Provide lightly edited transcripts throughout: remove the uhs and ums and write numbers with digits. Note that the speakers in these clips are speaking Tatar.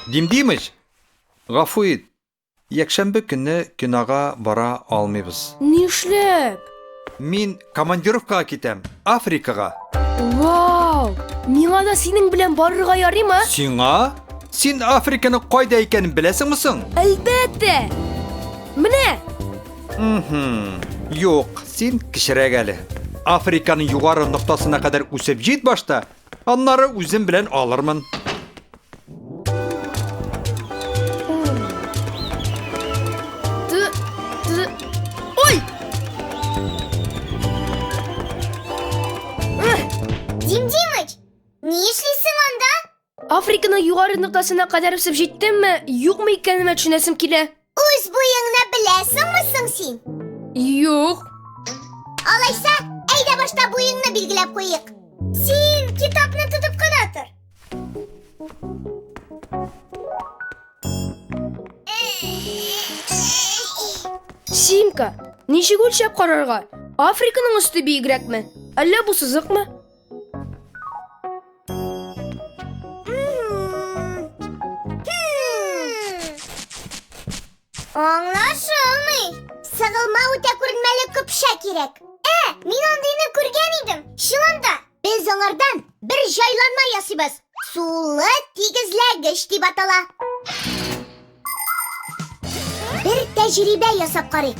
Димдимыч, гафу ит. Якшәмбе көнне кинога бара алмыйбыз. Нишләп? Мин командировкага китәм, Африкага. Вау! Миңа да синең белән барырга ярыймы? Сиңа? Син Африканың кайда икәнен беләсеңме соң? Әлбәттә. Менә. Юк, син кечерәк әле. Африканың югары ноктасына кадәр үсеп җит башта, аннары үзем белән алырмын. Ой! Димдимыч, не эшлисең анда? Африканың югары ноктасына кадәр үсеп җиттемме, юкмы икәнен төшенәсем килә. Үз буеңны беләсеңме соң син? Юк. Алайса, әйдә башта буеңны билгеләп куйык. Син китапны тотып кына тор. Симка, ничек үлчәп карарга? Африканың өсте биегрәкме? Әллә бу сызыкмы? Аңлашылмый. Сыгылма үтә күренмәле көпшә кирәк. Мин андыйны күргән идем. Чынында, без аңардан бер җайланма ясыйбыз. Сулы тигезләгеч дип атала. Бер тәҗрибә ясап карыйк.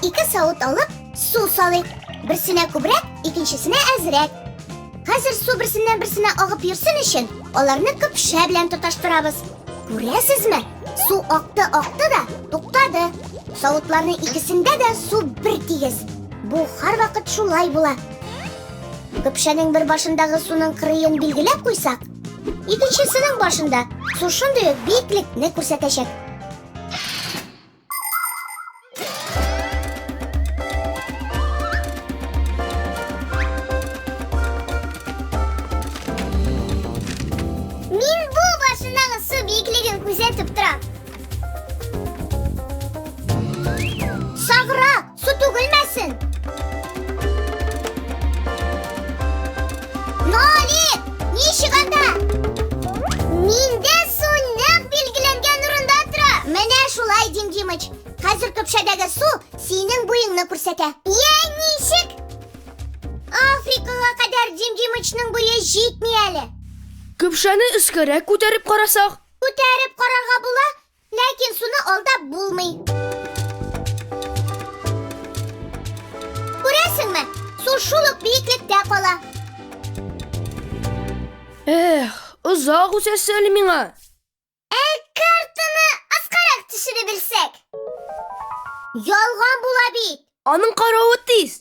2 савыт алып, су салыйк. Берсенә күбрәк, икенчесенә әзрәк. Хәзер су берсеннән-берсенә агып йөрсен өчен, аларны көпшә белән тоташтырабыз. Күрәсезме? Су акты да, туктады. Савытларның икесендә дә су бер тигез. Бу һәрвакыт шулай була. Көпшәнең бер башындагы суның кырыен билгеләп куйсак, икенчесенең башында су шундый ук биеклекне күрсәтәчәк. Мин бу башындагы су биеклеген күзәтеп торам. Сагра, су түгелмәсен. Нолик, ничек анда? Миндә су нәкъ билгеләнгән урында тора. Менә шулай, Димдимыч. Хәзер көпшәдәге су синең буеңны күрсәтә. Ничек? Африкага кадәр Димдимычның буе җитми әле. Көпшәне өскәрәк күтәреп карасак. Күтәреп карарга була, ләкин суны алдап булмый. Күрәсеңме? Су шул ук биеклектә кала. Озак үсәсе әле миңа. Картаны аскарак төшереп белсәк. Ялган була бит. Аның каравы тиз.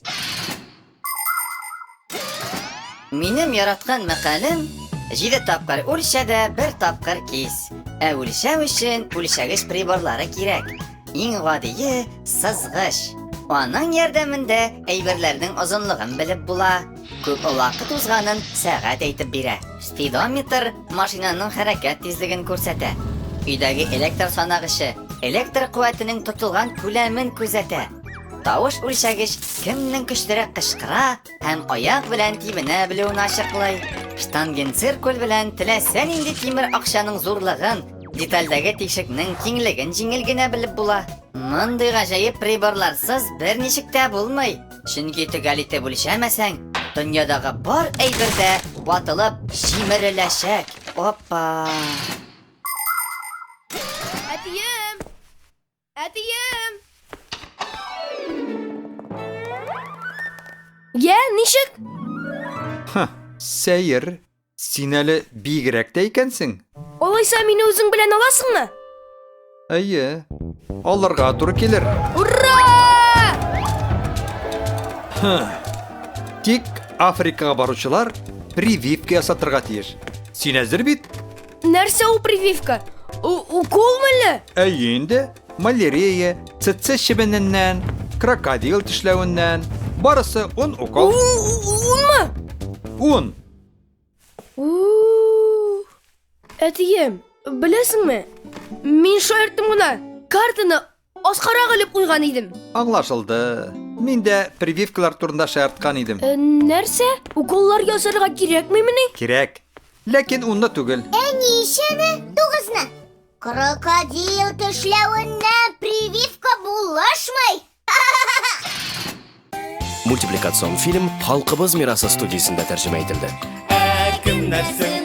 Минем яраткан мәкалем 7 тапкыр үлчәдә, 1 тапкыр кис. Үлчәү өчен үлчәгеч приборлары кирәк. Иң гадие сызгыч. Аның ярдәмендә әйберләрнең озынлыгын белеп була. Күп вакыт узганын сәгать әйтеп бирә. Спидометр машинаның хәрәкәт тизлеген күрсәтә. Өйдәге электр санагычы электр куәтенең тотылган күләмен күзәтә. Тавыш үлчәгеч кемнең көчлерәк кычкыра һәм аяк белән тибенә белүен ачыклай. Штангенциркуль белән теләсә нинди тимер акчаның зурлыгын, детальдәге тишекнең киңлеген җиңел генә белеп була. Мондый гаҗәеп приборларсыз берничек тә булмый. Чөнки төгәл итеп үлчәмәсәң, дөньядагы бар әйбер дә ватылып җимереләчәк. Опа! Әтием! Әтием! Ничек? Сәер, син әле бигрәк тә икәнсең. Алайса мине үзең белән аласыңмы? Әйе, алырга туры килер. Ура! Тик Африкага баручылар прививка ясатырга тиеш. Син әзер бит? Нәрсә ул прививка? Уколмы әле? Әйе инде, малярия, цэцэ чебененнән, крокодил тешләвеннән, барысы 10 укол. Унмы? 10. Әтием, беләсеңме? Мин шаярттым гына. Картаны аскарак алып куйган идем. Аңлашылды. Мин дә прививкалар турында шаярткан идем. Нәрсә? Уколлар ясарга кирәкме менә? Кирәк. Ләкин унда түгел. Ничәне? 9-ны. Крокодил тешләвеннән прививка булашмый. Мультипликацион фильм «Халкыбыз мирасы» студиясында тәрҗемә ителде. Кемнәрсең